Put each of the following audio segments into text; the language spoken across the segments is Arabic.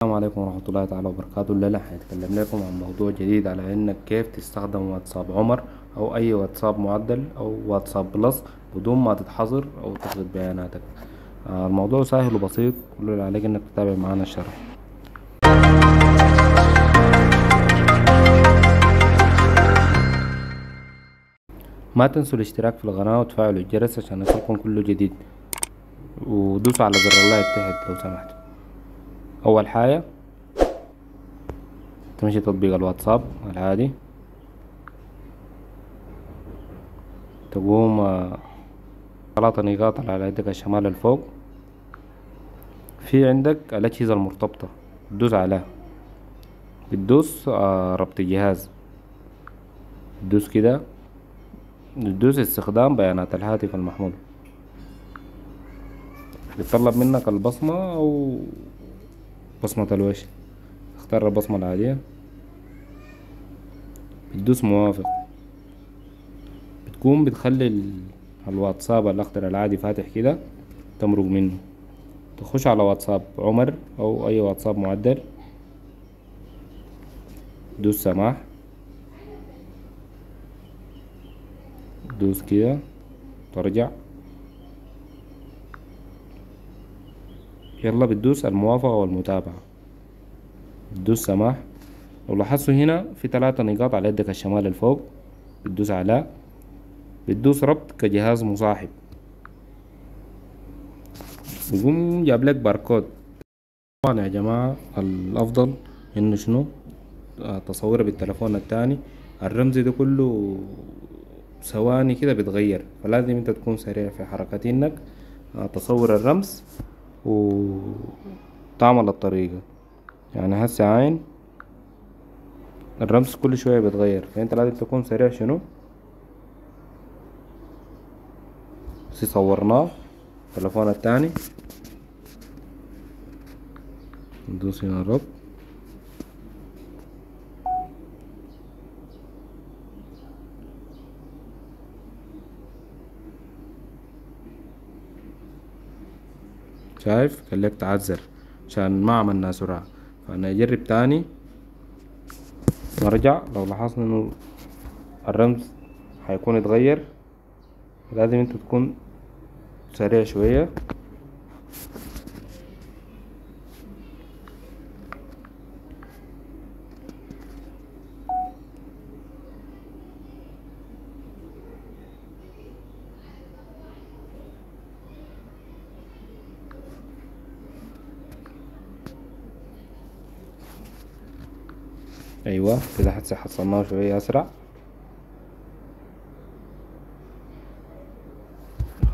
السلام عليكم ورحمة الله تعالى وبركاته. الليلة هنتكلم لكم عن موضوع جديد على انك كيف تستخدم واتساب عمر او اي واتساب معدل او واتساب بلس بدون ما تتحظر او تفقد بياناتك. الموضوع سهل وبسيط، كل اللي عليك انك تتابع معانا الشرح. ما تنسوا الاشتراك في القناة وتفعلوا الجرس عشان يصلكم كل جديد، ودوسوا على زر اللايك تحت لو سمحت. اول حاجة تمشي تطبيق الواتساب العادي، تقوم 3 نقاط على يدك الشمال الفوق، في عندك الأجهزة المرتبطة تدوس عليها، بتدوس ربط الجهاز، تدوس كده، تدوس استخدام بيانات الهاتف المحمول، بتطلب منك البصمة أو بصمة الوجه، اختار البصمة العادية، بتدوس موافق، بتكون بتخلي الواتساب الأخضر العادي فاتح كده، تمرق منه، تخش على واتساب عمر أو أي واتساب معدل، دوس سماح، دوس كده، ترجع، يلا بتدوس الموافقة والمتابعة، بتدوس سماح. لو لاحظتوا هنا في 3 نقاط على يدك الشمال الفوق، بتدوس على، بتدوس ربط كجهاز مصاحب، بيقوم جاب لك باركود. طبعا يا جماعة الأفضل إنه شنو تصويره بالتلفون التاني، الرمز ده كله ثواني كده بيتغير، فلازم انت تكون سريع في حركة انك تصور الرمز وتعمل الطريقة. يعني هسه عين الرمز كل شوية بيتغير، فانت لازم تكون سريع شنو صورناه التلفون التاني، ندوس هنا الربط، شايف خليك تعذر عشان ما عملنا سرعة. فانا اجرب تاني، نرجع. لو لاحظنا انه الرمز هيكون اتغير، لازم انت تكون سريع شوية. ايوه كده هسه حصلناه شوية اسرع،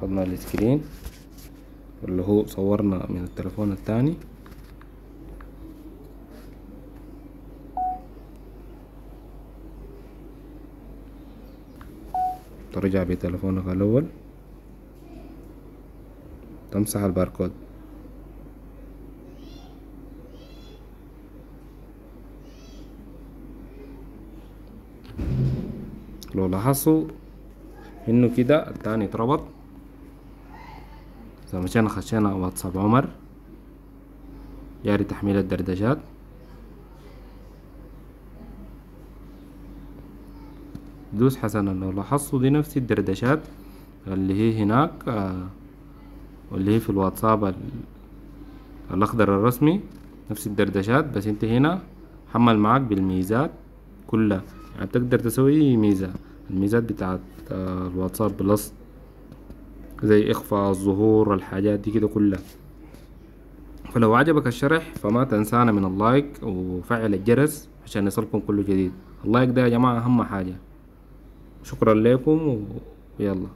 خدنا السكرين اللي هو صورنا من التلفون التاني، ترجع بتلفونك الاول، تمسح الباركود، لو لاحظتوا انه كده التاني اتربط. اذا مشينا خشينا واتساب عمر، جاري تحميل الدردشات، دوس حسنا. لو لاحظتوا دي نفس الدردشات اللي هي هناك واللي هي في الواتساب الاخضر الرسمي، نفس الدردشات، بس انت هنا حمل معاك بالميزات كلها، يعني تقدر تسوي ميزة، الميزات بتاعت الواتساب بلس، زي اخفاء الظهور، الحاجات دي كده كلها. فلو عجبك الشرح فما تنسانا من اللايك وفعل الجرس عشان يصلكم كل جديد. اللايك ده يا جماعة اهم حاجة. شكرا لكم ويلا.